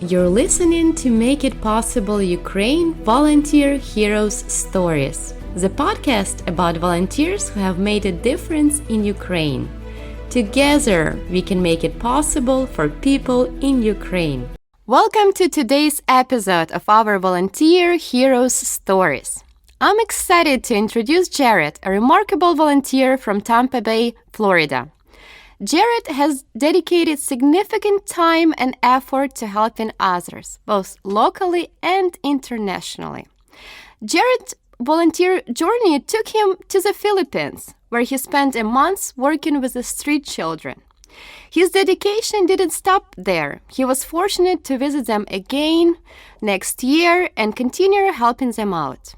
You're listening to Make It Possible Ukraine Volunteer Heroes Stories, the podcast about volunteers who have made a difference in Ukraine. Together, we can make it possible for people in Ukraine. Welcome to today's episode of our Volunteer Heroes Stories. I'm excited to introduce Jarrett, a remarkable volunteer from Tampa Bay, Florida. Jarrett has dedicated significant time and effort to helping others, both locally and internationally. Jarrett's volunteer journey took him to the Philippines, where he spent a month working with the street children. His dedication didn't stop there. He was fortunate to visit them again next year and continue helping them out.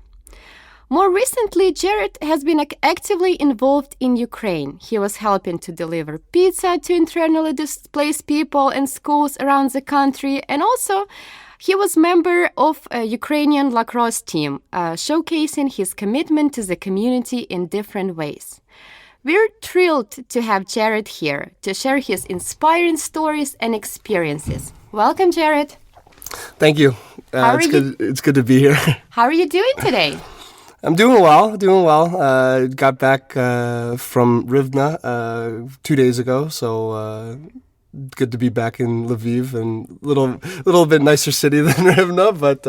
More recently, Jarrett has been actively involved in Ukraine. He was helping to deliver pizza to internally displaced people and schools around the country, and also he was member of a Ukrainian lacrosse team, showcasing his commitment to the community in different ways. We're thrilled to have Jarrett here to share his inspiring stories and experiences. Welcome, Jarrett. Thank you. It's good to be here. How are you doing today? I'm doing well. Got back from Rivne 2 days ago, so good to be back in Lviv, and little bit nicer city than Rivne, but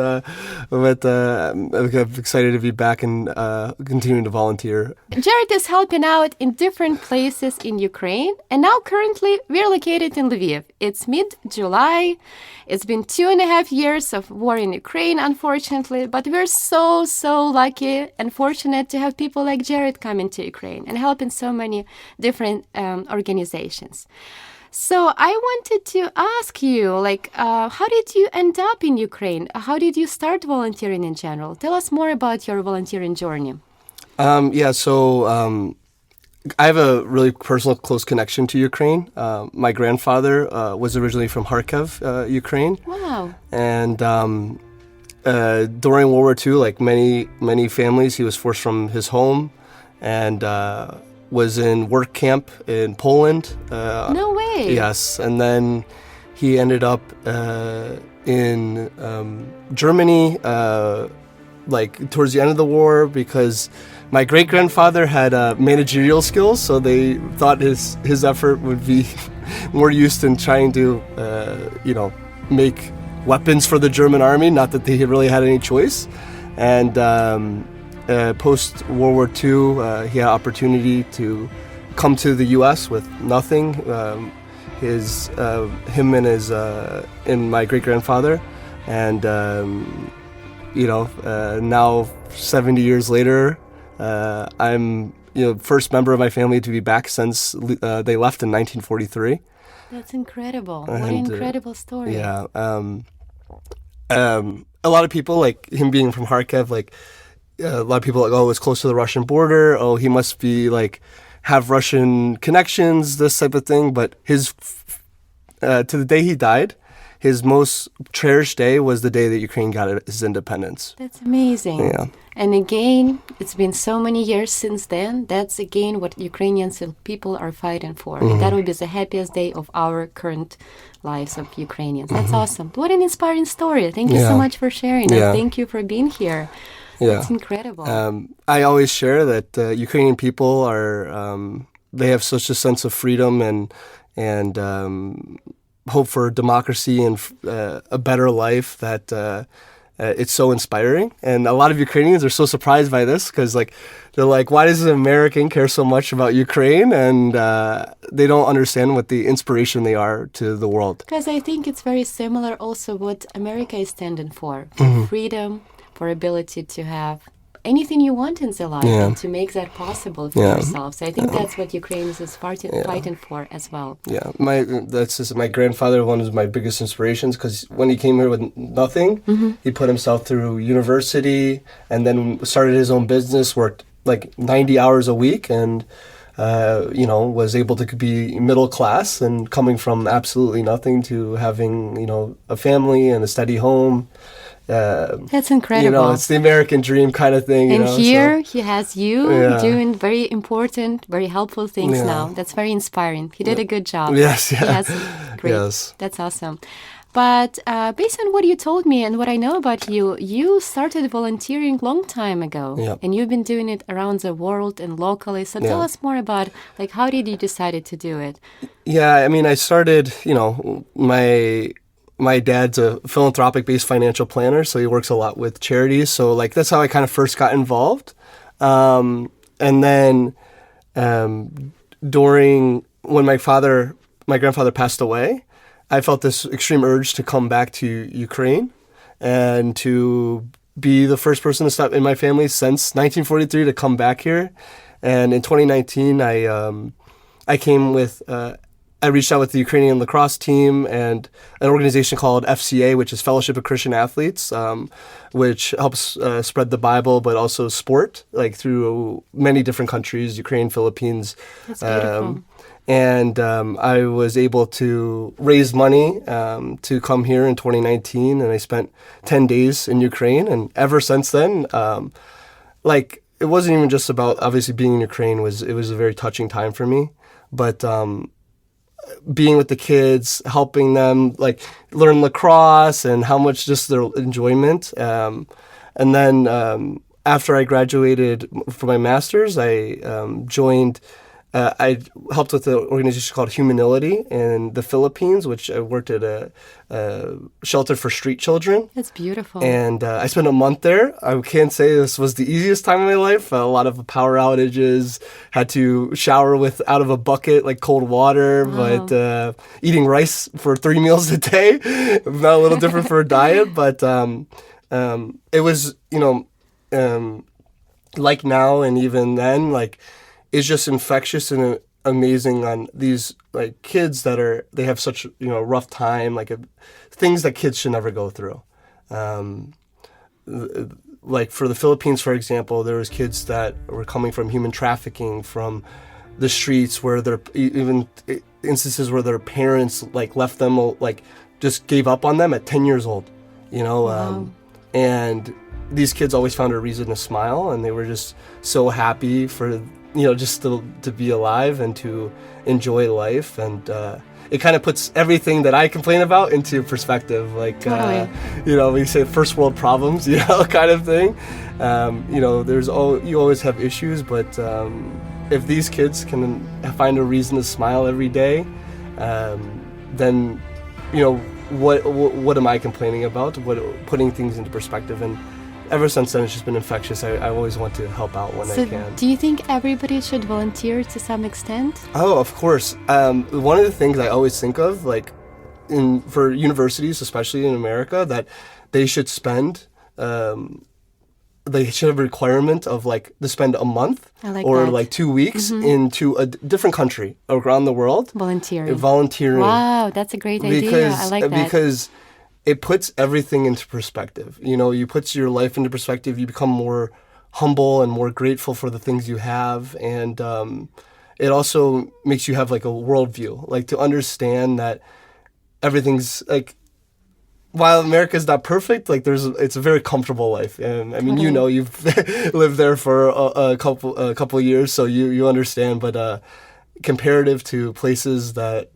I'm excited to be back and continuing to volunteer. Jarrett is helping out in different places in Ukraine, and now currently we're located in Lviv. It's mid-July. It's been 2.5 years of war in Ukraine, unfortunately, but we're so lucky and fortunate to have people like Jarrett coming to Ukraine and helping so many different organizations. So I wanted to ask you, how did you end up in Ukraine? How did you start volunteering in general? Tell us more about your volunteering journey. I have a really personal, close connection to Ukraine. My grandfather was originally from Kharkiv, Ukraine. Wow. And during World War II, like many families, he was forced from his home and was in work camp in Poland. No way. Yes, and then he ended up in Germany, towards the end of the war, because my great-grandfather had managerial skills, so they thought his effort would be more used in trying to, make weapons for the German army. Not that they really had any choice, and. Post-World War II, he had opportunity to come to the U.S. with nothing. And my great-grandfather, and now 70 years later, I'm first member of my family to be back since they left in 1943. That's incredible! What an incredible story! Yeah, a lot of people, like him being from Kharkiv, a lot of people are like, oh, it's close to the Russian border. Oh, he must be have Russian connections, this type of thing. But his, to the day he died, his most cherished day was the day that Ukraine got its independence. That's amazing. Yeah. And again, it's been so many years since then. That's again what Ukrainian people are fighting for. Mm-hmm. That will be the happiest day of our current lives of Ukrainians. That's awesome. What an inspiring story. Thank you so much for sharing. Yeah. And thank you for being here. Yeah. That's incredible. I always share that Ukrainian people are, they have such a sense of freedom and hope for democracy and a better life that it's so inspiring. And a lot of Ukrainians are so surprised by this because they're like, why does an American care so much about Ukraine? And they don't understand what the inspiration they are to the world. Because I think it's very similar also what America is standing for freedom, for ability to have anything you want in the life and to make that possible for yourself. So I think that's what Ukraine is fighting for as well. Yeah, my grandfather, one of my biggest inspirations, because when he came here with nothing, he put himself through university and then started his own business, worked 90 hours a week, and was able to be middle class and coming from absolutely nothing to having a family and a steady home. That's incredible. It's the American dream kind of thing. And here he has you doing very important, very helpful things now. That's very inspiring. He did a good job. Yes, Great. Yes. That's awesome. But based on what you told me and what I know about you, you started volunteering long time ago. Yep. And you've been doing it around the world and locally. So tell us more about, like, how did you decide to do it? Yeah, I mean, I started, my dad's a philanthropic-based financial planner, so he works a lot with charities. So, like, that's how I kind of first got involved. And then during when my grandfather passed away, I felt this extreme urge to come back to Ukraine and to be the first person to stop in my family since 1943 to come back here. And in 2019, I came with. I reached out with the Ukrainian lacrosse team and an organization called FCA, which is Fellowship of Christian Athletes, which helps spread the Bible, but also sport, like through many different countries, Ukraine, Philippines. That's beautiful. And I was able to raise money to come here in 2019, and I spent 10 days in Ukraine. And ever since then, it wasn't even just about obviously being in Ukraine. It was a very touching time for me, but being with the kids, helping them like learn lacrosse and how much just their enjoyment. And then after I graduated for my master's, I joined. I helped with an organization called Humanility in the Philippines, which I worked at a shelter for street children. That's beautiful. And I spent a month there. I can't say this was the easiest time of my life. A lot of power outages, had to shower out of a bucket, like cold water, Wow. but eating rice for 3 meals a day. Not a little different for a diet, but it was, like now and even then, like, it's just infectious and amazing on these like kids they have such rough time, like things that kids should never go through. Like for the Philippines, for example, there was kids that were coming from human trafficking from the streets, where there even instances where their parents like left them, like just gave up on them at 10 years old, Wow. and these kids always found a reason to smile, and they were just so happy for just to be alive and to enjoy life. And it kind of puts everything that I complain about into perspective. Like, Totally. we say first world problems, kind of thing. You always have issues, but if these kids can find a reason to smile every day, then, what am I complaining about? Putting things into perspective. And ever since then, it's just been infectious. I always want to help out when I can. Do you think everybody should volunteer to some extent? Oh, of course. One of the things I always think of, like, for universities, especially in America, that they should spend, they should have a requirement of, like, to spend a month or that. like 2 weeks into a different country around the world. Volunteering. Wow, that's a great idea. I like that. Because it puts everything into perspective. You put your life into perspective. You become more humble and more grateful for the things you have. And it also makes you have like a worldview, like to understand that everything's like, while America's not perfect, like it's a very comfortable life. And I mean, you've lived there for a couple years, so you understand. But comparative to places that,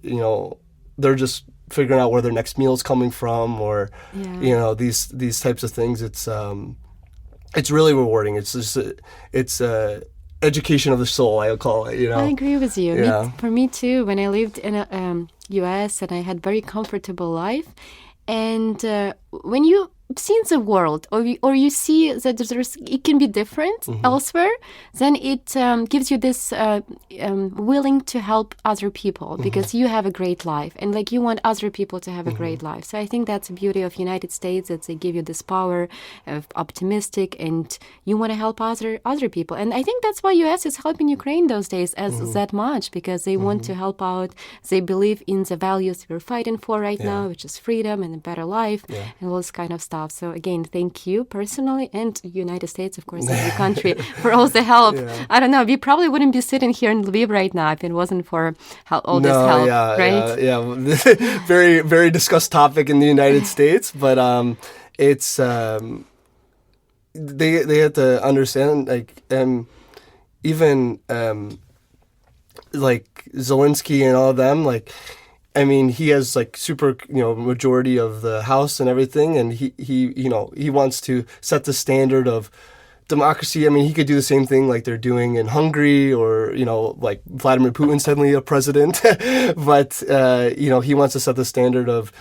they're just figuring out where their next meal is coming from, or these types of things, it's really rewarding. It's just it's education of the soul, I would call it. I agree with you. Yeah. For me too, when I lived in US and I had very comfortable life, and when you see the world, or you see that it can be different elsewhere, then it gives you this willing to help other people, because you have a great life, and like you want other people to have a great life. So I think that's the beauty of United States, that they give you this power of optimistic, and you want to help other people. And I think that's why US is helping Ukraine those days that much, because they want to help out. They believe in the values we're fighting for right now, which is freedom and a better life and all this kind of stuff. So again, thank you personally, and United States, of course, every country, for all the help. I don't know, we probably wouldn't be sitting here in Lviv right now if it wasn't for all this help, right? Yeah. Very, very discussed topic in the United States, but it's they have to understand, like, even like Zelensky and all of them, like, I mean, he has like super, majority of the House and everything, and he wants to set the standard of democracy. I mean, he could do the same thing like they're doing in Hungary, or like Vladimir Putin suddenly a president, but he wants to set the standard of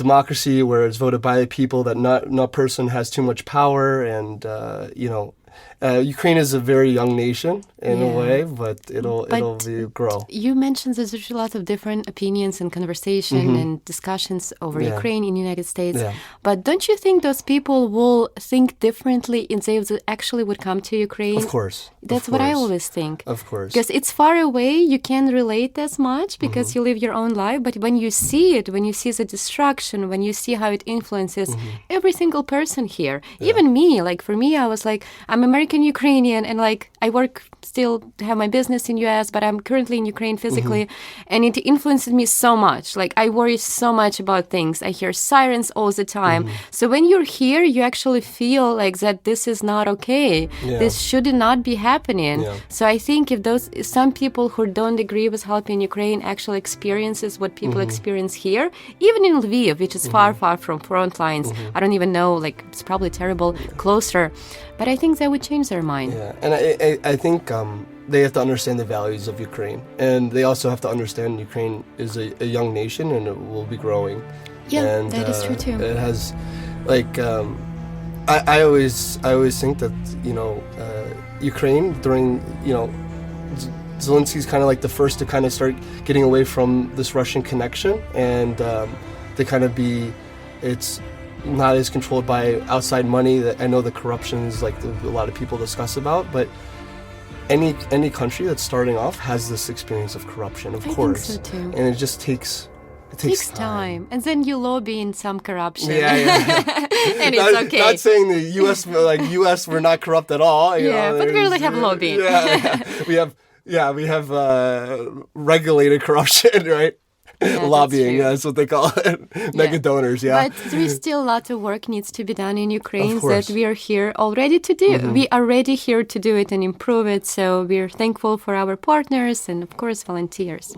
democracy where it's voted by the people, that not person has too much power, and Ukraine is a very young nation in a way, but it'll grow. You mentioned there's a lot of different opinions and conversation and discussions over Ukraine in the United States. Yeah. But don't you think those people will think differently if they actually would come to Ukraine? Of course. That's what I always think. Of course. Because it's far away, you can't relate as much because you live your own life. But when you see it, when you see the destruction, when you see how it influences every single person here, even me, like for me, I was like, I'm American Ukrainian, and like I work still have my business in US, but I'm currently in Ukraine physically, and it influences me so much. Like I worry so much about things. I hear sirens all the time. So when you're here, you actually feel like that this is not okay. Yeah. This should not be happening. Yeah. So I think if some people who don't agree with helping Ukraine actually experiences what people experience here, even in Lviv, which is far from front lines, I don't even know, like it's probably terrible, closer. But I think that would change their mind. Yeah, and I think they have to understand the values of Ukraine, and they also have to understand Ukraine is a young nation and it will be growing. Yeah, and, that is true too. It has, like, I always think that Ukraine during Zelensky's kind of like the first to kind of start getting away from this Russian connection, and to kind of it's not as controlled by outside money. That I know the corruption is like a lot of people discuss about, but any country that's starting off has this experience of corruption, of course. I think so too. And it just takes time. And then you lobby in some corruption. Yeah. And it's okay. Not saying the US we're not corrupt at all. But we really have lobbying. We have regulated corruption, right? Lobbying, that's what they call it. Mega donors, But there is still a lot of work needs to be done in Ukraine that we are here already to do. We are ready here to do it and improve it. So we're thankful for our partners and, of course, volunteers.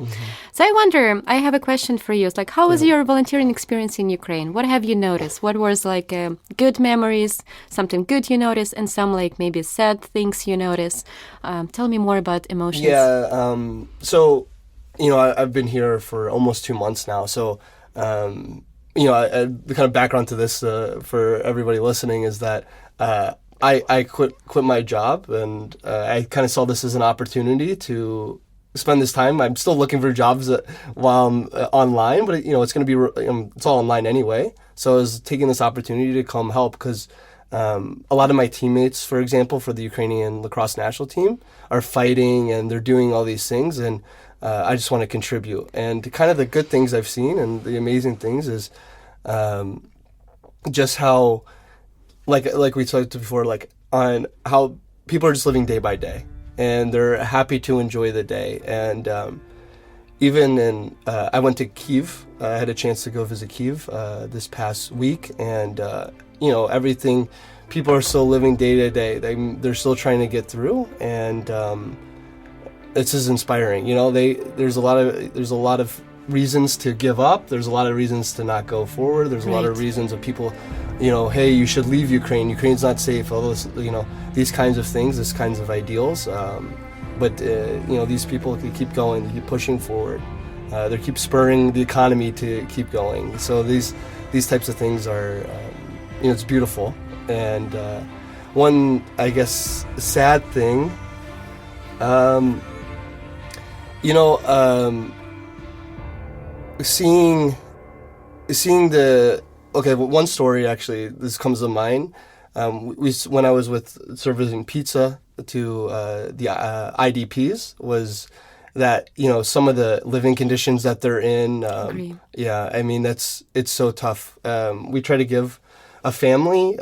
So I wonder, I have a question for you. It's like, how was your volunteering experience in Ukraine? What have you noticed? What was like good memories, something good you noticed, and some like maybe sad things you noticed? Tell me more about emotions. Yeah, so I've been here for almost 2 months now. So, the kind of background to this for everybody listening is that I quit my job, and I kind of saw this as an opportunity to spend this time. I'm still looking for jobs while I'm online, but it's going to be it's all online anyway. So I was taking this opportunity to come help because a lot of my teammates, for example, for the Ukrainian lacrosse national team, are fighting and they're doing all these things, and I just want to contribute. And kind of the good things I've seen and the amazing things is just how, like we talked before, like on how people are just living day by day, and they're happy to enjoy the day. And even in, I went to Kyiv. I had a chance to go visit Kyiv this past week, and everything. People are still living day to day. They're still trying to get through, and it's just inspiring. There's a lot of reasons to give up. There's a lot of reasons to not go forward. There's a lot of reasons of people, hey, you should leave Ukraine. Ukraine's not safe. All those, these kinds of things, these kinds of ideals. But these people can keep going, they keep pushing forward. They keep spurring the economy to keep going. So these types of things are, it's beautiful. And one, I guess, sad thing, seeing one story actually, this comes to mind. When I was serving pizza to the IDPs, was that some of the living conditions that they're in. I mean it's so tough. We try to give a family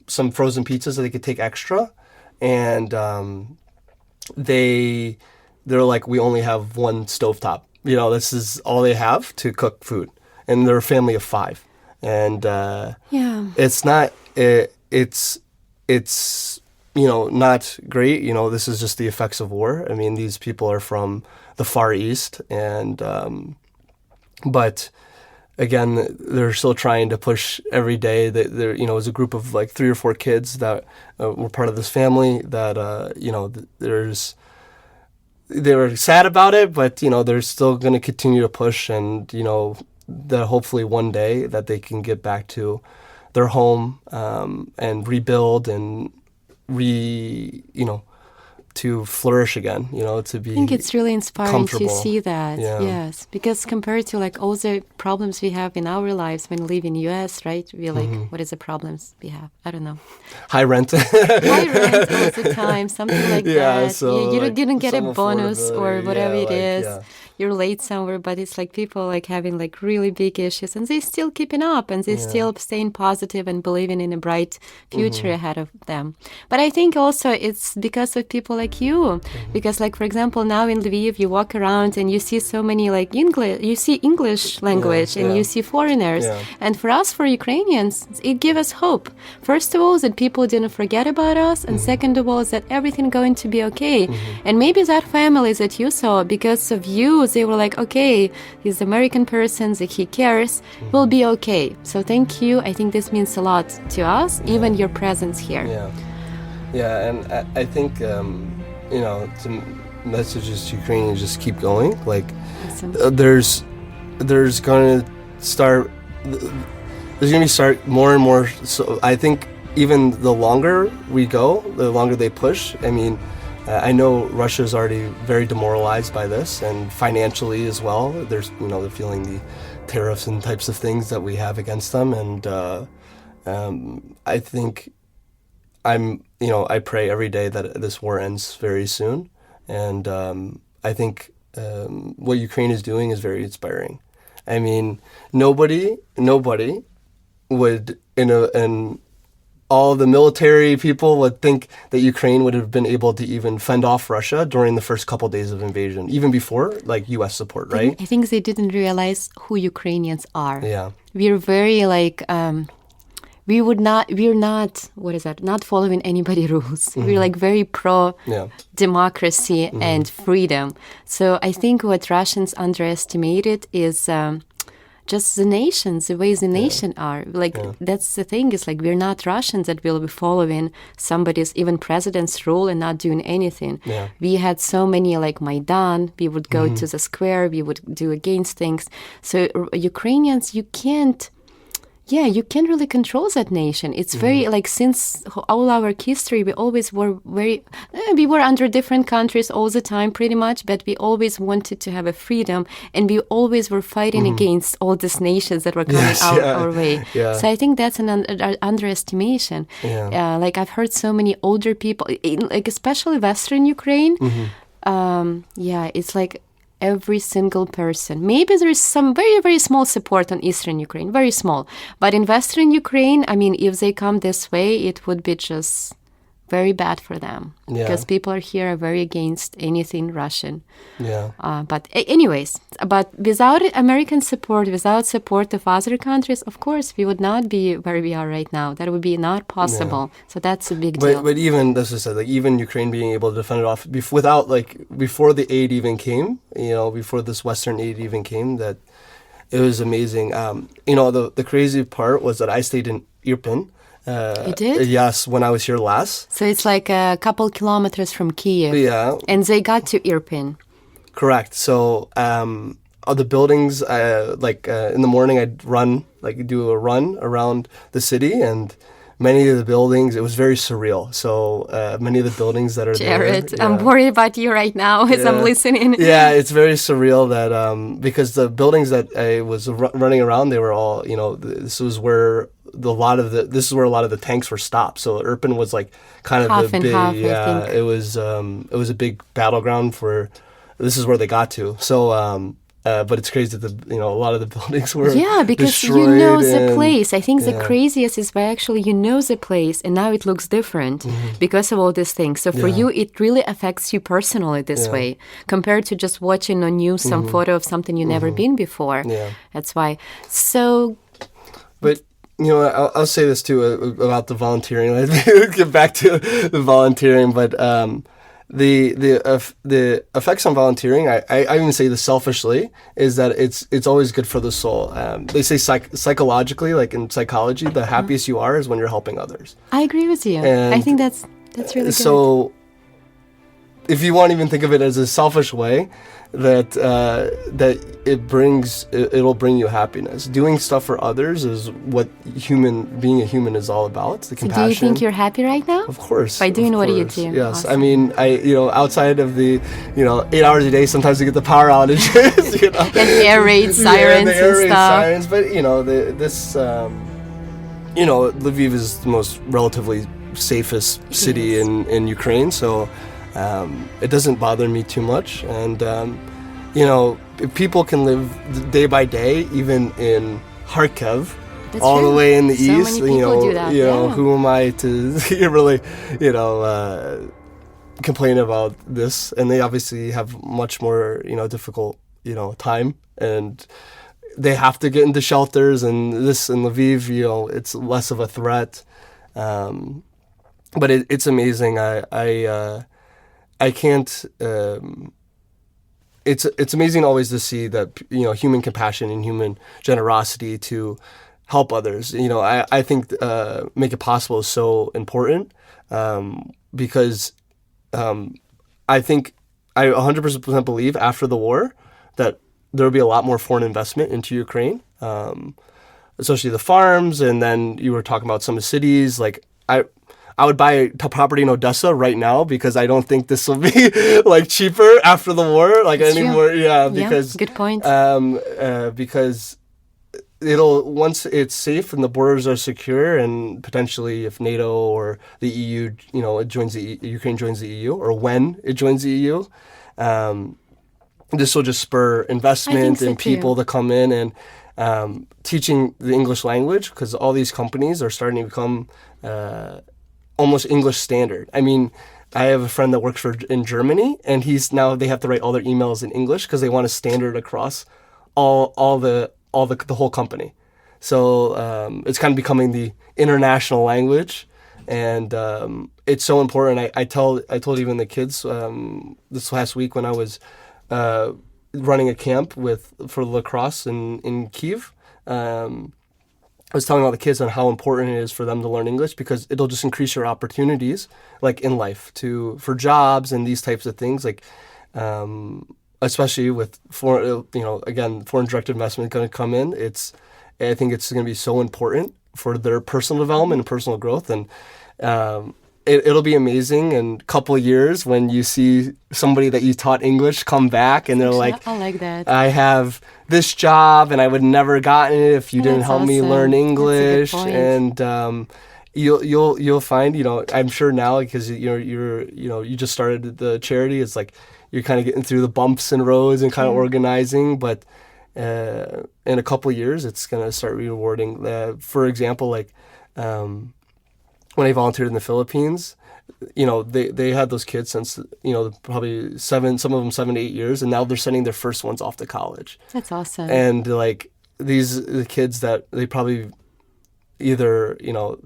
some frozen pizzas that they could take extra, and they're like, we only have one stovetop. This is all they have to cook food, and they're a family of 5. And it's not it's not great. This is just the effects of war. I mean, these people are from the Far East, and but again, they're still trying to push every day. There, you know, as a group of like 3 or 4 kids that were part of this family that, you know, they were sad about it, but, you know, they're still going to continue to push, and, you know, that hopefully one day that they can get back to their home, and rebuild and you know, to flourish again, you know, to be I think it's really inspiring to see that. Yeah. Yes, because compared to like all the problems we have in our lives when we live in US, right? We're like, what is the problems we have? I don't know. high rent. High rent all the time, something like that. So you like didn't get a some bonus or affordability, whatever it like, is. yeah. You're late somewhere, but it's like people like having like really big issues, and they still keeping up, and they still staying positive and believing in a bright future ahead of them. But I think also it's because of people like you, because like for example now in Lviv you walk around and you see so many like English language and you see foreigners, and for us, for Ukrainians, it gives us hope. First of all, that people didn't forget about us, and second of all, is that everything going to be okay. And maybe that family that you saw, because of you, they were like, okay, he's American person, that he cares, will be okay. So thank you. I think this means a lot to us, even your presence here. And I think, you know, the messages to Ukrainians, just keep going. Like, Awesome. There's going to start more and more. So I think even the longer we go, the longer they push. I mean, I know Russia's already very demoralized by this, and financially as well. There's, you know, they're feeling the tariffs and types of things that we have against them, and I think I pray every day that this war ends very soon, and I think what Ukraine is doing is very inspiring. I mean, nobody would in all the military people would think that Ukraine would have been able to even fend off Russia during the first couple days of invasion, even before like U.S. support, right? I think they didn't realize who Ukrainians are. Yeah. We're very like, we're not, what is that? Not following anybody rules. We're like very pro democracy and freedom. So I think what Russians underestimated is just the nations, the ways the nation are. Like, that's the thing, is like, we're not Russians that will be following somebody's, even president's rule and not doing anything. Yeah. We had so many, like Maidan, we would go to the square, we would do against things. So Ukrainians, you can't really control that nation. It's very, like, since all our history, we always were we were under different countries all the time, pretty much, but we always wanted to have a freedom, and we always were fighting against all these nations that were coming our way. Yeah. So I think that's an underestimation. Yeah. Like, I've heard so many older people, like, especially Western Ukraine, it's like, every single person. Maybe there is some very, very small support on Eastern Ukraine, very small. But in Western Ukraine, I mean, if they come this way, it would be just very bad for them. Yeah. Because people here are very against anything Russian. Yeah. But anyways, without American support, without support of other countries, of course, we would not be where we are right now. That would be not possible. Yeah. So that's a big deal. But even, as I said, like, even Ukraine being able to defend it off without, like, before the aid even came, you know, before this Western aid even came, that it was amazing. You know, the crazy part was that I stayed in Irpin. You did? Yes, when I was here last. So it's like a couple kilometers from Kiev. Yeah. And they got to Irpin. Correct. So the buildings, in the morning I'd do a run around the city, and many of the buildings, it was very surreal. So many of the buildings that are Jarrett, there. I'm worried about you right now as I'm listening. Yeah, it's very surreal that, because the buildings that I was running around, they were all, you know, this is where a lot of the tanks were stopped. So Irpin was like kind of half and big, half, yeah, it was a big battleground for, this is where they got to. So, but it's crazy that a lot of the buildings were because destroyed, you know the place. I think the craziest is where actually you know the place and now it looks different because of all these things. So for you, it really affects you personally this way compared to just watching on news some photo of something you never been before. Yeah. That's why. So, but I'll say this too about the volunteering. Let's get back to the volunteering, but the effects on volunteering, I even say this selfishly, is that it's always good for the soul. They say psychologically, like in psychology, the happiest you are is when you're helping others. I agree with you. And I think that's really good. So if you want to even think of it as a selfish way, that it'll bring you happiness. Doing stuff for others is what being a human is all about. The compassion. Do you think you're happy right now? Of course. By doing what you do. Yes. Awesome. I mean, outside of the, 8 hours a day, sometimes you get the power outages, And air raid sirens and stuff. Sirens, but Lviv is the most relatively safest city in Ukraine, so it doesn't bother me too much. And if people can live day by day, even in Kharkiv, That's all true. the way in the So east, many people do that. who am I to really, complain about this? And they obviously have much more, difficult, time, and they have to get into shelters, and this in Lviv, it's less of a threat. But it's amazing. I can't. It's amazing always to see that human compassion and human generosity to help others. I think make it possible is so important because I think I 100% believe after the war that there will be a lot more foreign investment into Ukraine, especially the farms. And then you were talking about some of the cities. Like I would buy a property in Odessa right now because I don't think this will be like cheaper after the war, like That's anymore. true. Yeah, because good point. Because once it's safe and the borders are secure, and potentially if NATO or the EU, Ukraine joins the EU, or when it joins the EU, this will just spur investment and people to come in and teaching the English language, because all these companies are starting to become almost English standard. I mean, I have a friend that works in Germany, and they have to write all their emails in English because they want a standard across all the whole company. So it's kind of becoming the international language, and it's so important. I told even the kids this last week when I was running a camp for lacrosse in Kyiv. I was telling all the kids on how important it is for them to learn English, because it'll just increase your opportunities, like in life, for jobs and these types of things. Like, especially with foreign direct investment going to come in. I think it's going to be so important for their personal development and personal growth, and it'll be amazing in a couple of years when you see somebody that you taught English come back and they're like, I like that. I have this job and I would never gotten it if you didn't help me learn English. And you'll find, I'm sure now, because you just started the charity, it's like you're kind of getting through the bumps and roads and kind of organizing, but in a couple of years it's going to start rewarding. For example, like when I volunteered in the Philippines, they had those kids since, probably some of them 7 to 8 years, and now they're sending their first ones off to college. That's awesome. And like the kids that they probably either,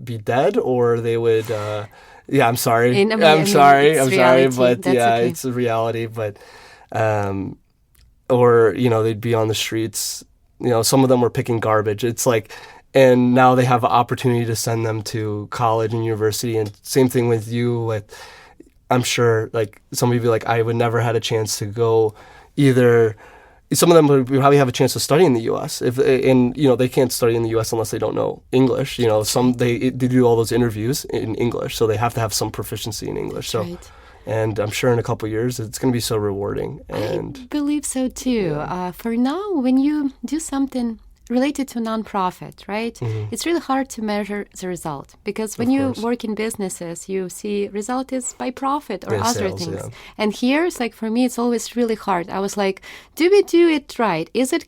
be dead, or they would, I'm sorry. I'm sorry, but okay. It's a reality. But, or, they'd be on the streets, some of them were picking garbage. It's like, and now they have an opportunity to send them to college and university. And same thing with you. I'm sure, like, some of you, like, I would never had a chance to go either. Some of them would probably have a chance to study in the U.S. They can't study in the U.S. unless they don't know English. Some they do all those interviews in English, so they have to have some proficiency in English. So, right. And I'm sure in a couple of years it's going to be so rewarding. And I believe so too. Yeah. For now, when you do something related to nonprofit, right? Mm-hmm. It's really hard to measure the result, because when you work in businesses, you see result is by profit or other sales, things. Yeah. And here, it's like, for me, it's always really hard. I was like, do we do it right? Is it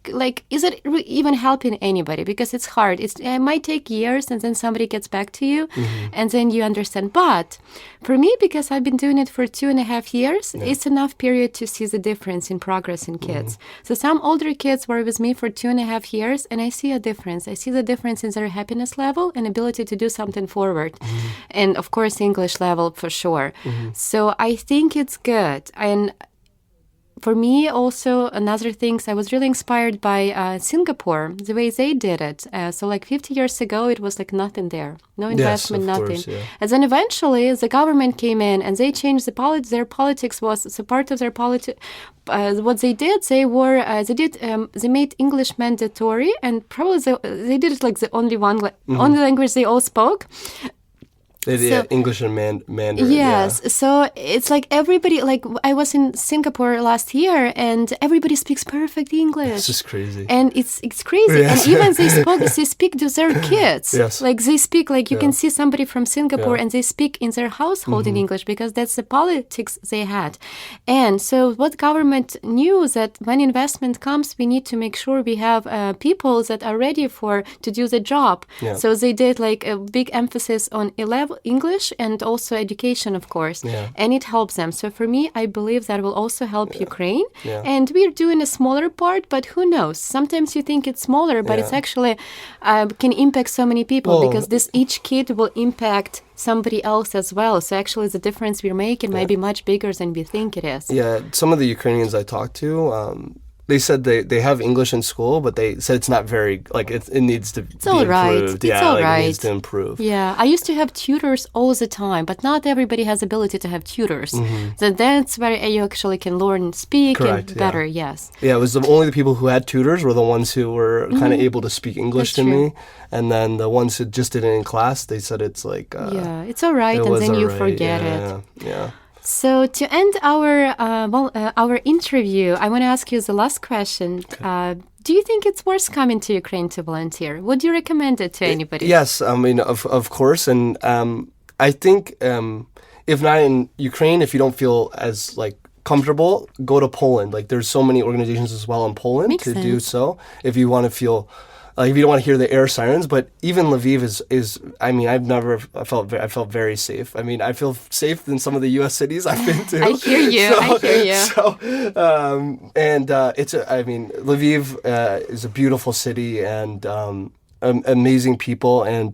even helping anybody? Because it's hard. It might take years, and then somebody gets back to you, and then you understand. But for me, because I've been doing it for 2.5 years, it's enough period to see the difference in progress in kids. So some older kids were with me for 2.5 years, English, and I see a difference. I see the difference in their happiness level and ability to do something forward. And of course, English level for sure. So I think it's good. And for me, also, another thing, I was really inspired by Singapore, the way they did it. So like 50 years ago, it was like nothing there. No investment, yes, of nothing. course, yeah. And then eventually the government came in and they changed their politics was, so part of their what they did, they made English mandatory, and probably they did it like the only only language they all spoke. English and Mandarin. Yes. Yeah. So it's like everybody, like I was in Singapore last year and everybody speaks perfect English. It's just crazy. And it's crazy. Yes. And even they speak to their kids. Yes. Like they speak, like you can see somebody from Singapore Yeah. and they speak in their household in English because that's the politics they had. And so what government knew that when investment comes, we need to make sure we have people that are ready to do the job. Yeah. So they did like a big emphasis on English and also education, of course, and it helps them. So for me, I believe that will also help Ukraine. And we're doing a smaller part, but who knows? Sometimes you think it's smaller, but it's actually can impact so many people because each kid will impact somebody else as well. So actually the difference we're making might be much bigger than we think it is. Yeah, some of the Ukrainians I talked to, they said they have English in school, but they said it's not very, like, it needs to be improved. It's all right. It needs to improve. Yeah, I used to have tutors all the time, but not everybody has ability to have tutors. So that's where you actually can learn, speak, and better, yes. Yeah, it was only the people who had tutors were the ones who were kind of able to speak English That's to true. me. And then the ones who just did it in class, they said it's like... it's all right, and then you forget it. Yeah. So to end our interview, I want to ask you the last question. Okay. Do you think it's worth coming to Ukraine to volunteer? Would you recommend it to anybody? Yes, I mean, of course. And I think if not in Ukraine, if you don't feel as like comfortable, go to Poland. Like there's so many organizations as well in Poland Makes to sense. do so. If you want to feel... if you don't want to hear the air sirens, but even Lviv is I mean, I felt very safe. I mean, I feel safe than some of the U.S. cities I've been to. I hear you. Lviv is a beautiful city and amazing people, and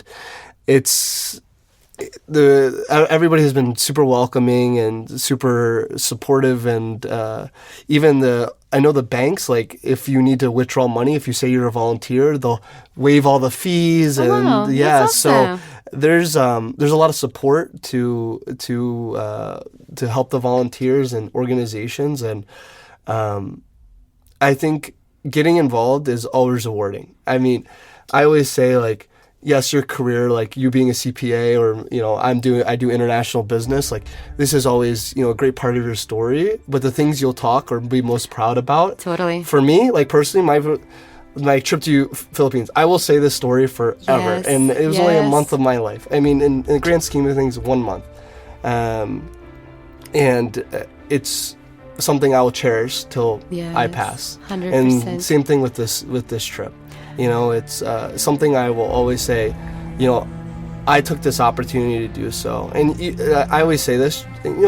everybody has been super welcoming and super supportive, and even I know the banks, like if you need to withdraw money, if you say you're a volunteer, they'll waive all the fees. That's awesome. So there's a lot of support to help the volunteers and organizations, and I think getting involved is always rewarding. I mean, I always say like, yes, your career, like you being a CPA or, I do international business, like this is always, a great part of your story, but the things you'll talk or be most proud about. Totally. For me, like personally, my trip to Philippines, I will say this story forever. Yes, and it was only a month of my life. I mean, in the grand scheme of things, 1 month. And it's something I will cherish till I pass. 100%. And same thing with this trip. It's something I will always say, I took this opportunity to do so. And I always say this,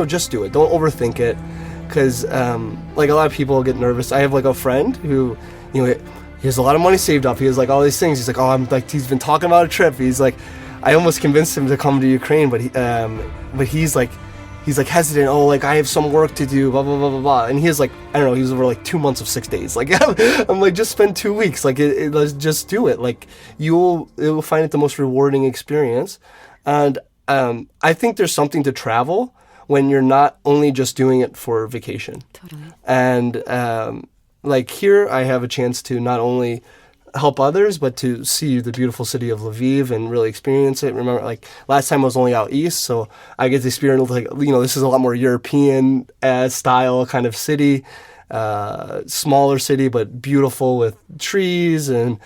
just do it. Don't overthink it. Because, like a lot of people get nervous. I have like a friend who, he has a lot of money saved up. He has like all these things. He's like, he's been talking about a trip. He's like, I almost convinced him to come to Ukraine, but he's like hesitant. Oh, like I have some work to do, blah, blah, blah, blah, blah. And he was like, I don't know, he was over like 2 months of 6 days. Like, I'm like, just spend 2 weeks. Like, let's just do it. Like, you will find it the most rewarding experience. And I think there's something to travel when you're not only just doing it for vacation. Totally. And like here, I have a chance to not only help others, but to see the beautiful city of Lviv and really experience it. Remember, like last time I was only out east, so I get to experience like, this is a lot more European style kind of city, smaller city, but beautiful with trees and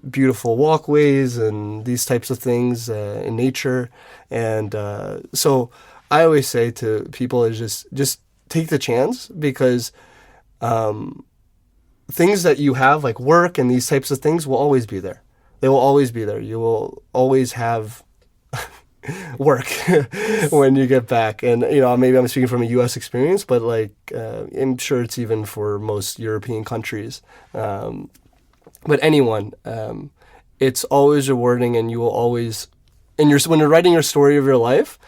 beautiful walkways and these types of things in nature. And so I always say to people is just take the chance, because things that you have, like work and these types of things, will always be there. They will always be there. You will always have work when you get back. And, maybe I'm speaking from a U.S. experience, but like, I'm sure it's even for most European countries. but anyone, it's always rewarding, and you will always, and when you're writing your story of your life,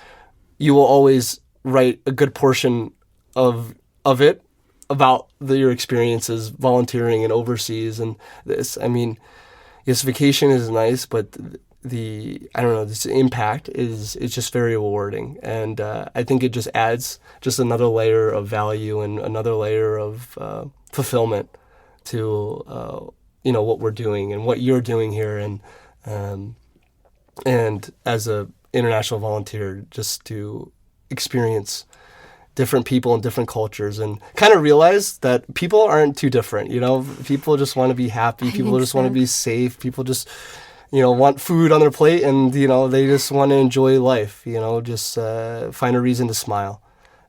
you will always write a good portion of it about your experiences volunteering and overseas and this. I mean, yes, vacation is nice, but this impact is just very rewarding, and I think it just adds just another layer of value and another layer of fulfillment to what we're doing and what you're doing here, and as a international volunteer, just to experience different people and different cultures and kind of realize that people aren't too different. People just want to be happy. People just want to be safe. People just, want food on their plate, and, they just want to enjoy life, just find a reason to smile.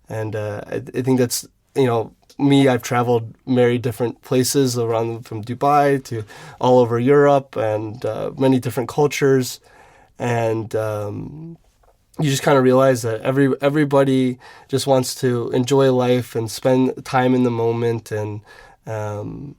And I think that's, me, I've traveled many different places around, from Dubai to all over Europe, and many different cultures. And you just kind of realize that everybody just wants to enjoy life and spend time in the moment, and one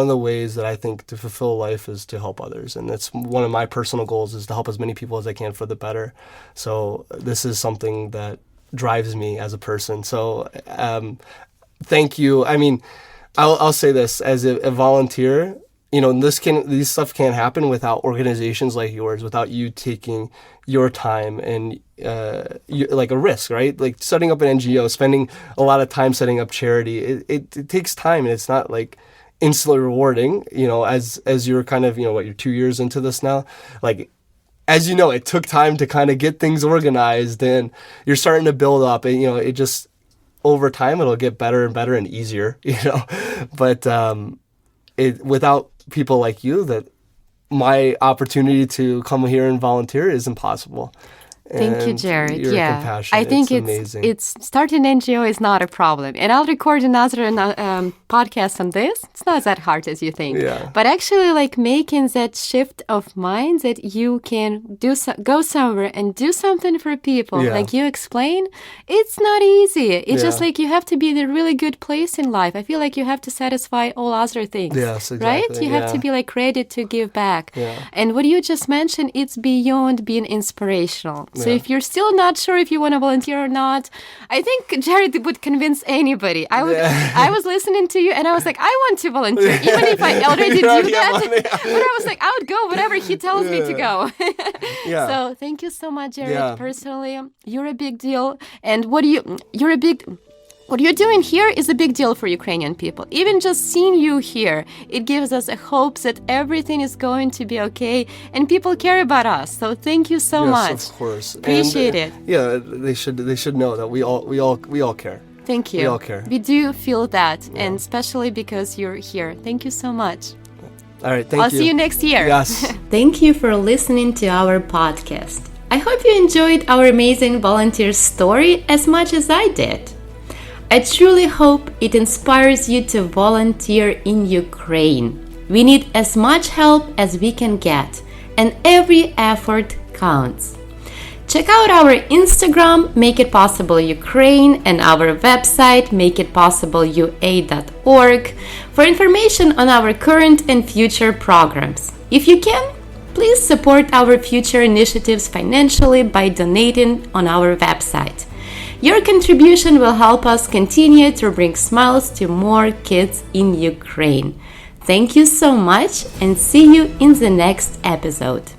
of the ways that I think to fulfill life is to help others, and that's one of my personal goals, is to help as many people as I can for the better. So this is something that drives me as a person. So thank you. I mean, I'll say this as a volunteer. These stuff can't happen without organizations like yours, without you taking your time and like a risk, right? Like setting up an NGO, spending a lot of time setting up charity. It takes time, and it's not like instantly rewarding. As you're kind of you're 2 years into this now, like. As you know, it took time to kind of get things organized, and you're starting to build up, and it just over time it'll get better and better and easier, But without people like you, that my opportunity to come here and volunteer is impossible. Thank you, Jarrett. Your compassion, I think amazing. It's starting an NGO is not a problem, and I'll record another podcast on this. It's not that hard as you think, but actually, like making that shift of mind that you can go somewhere and do something for people, like you explain, it's not easy. It's just like you have to be in a really good place in life. I feel like you have to satisfy all other things, yes, exactly. right? You have to be like ready to give back. And what you just mentioned, it's beyond being inspirational. So if you're still not sure if you want to volunteer or not, I think Jarrett would convince anybody. I was listening to you, and I was like, I want to volunteer, even if I already do that. But I was like, I would go whatever he tells me to go. So thank you so much, Jarrett. Personally, you're a big deal, and what you're doing here is a big deal for Ukrainian people. Even just seeing you here, it gives us a hope that everything is going to be okay, and people care about us. So thank you so much. Yes, of course. Appreciate it. Yeah, they should know that we all care. Thank you. We all care. We do feel that, and especially because you're here. Thank you so much. All right, thank you. I'll see you next year. Yes. Thank you for listening to our podcast. I hope you enjoyed our amazing volunteer story as much as I did. I truly hope it inspires you to volunteer in Ukraine. We need as much help as we can get, and every effort counts. Check out our Instagram, Make It Possible Ukraine, and our website, makeitpossible.ua.org, for information on our current and future programs. If you can, please support our future initiatives financially by donating on our website. Your contribution will help us continue to bring smiles to more kids in Ukraine. Thank you so much, and see you in the next episode.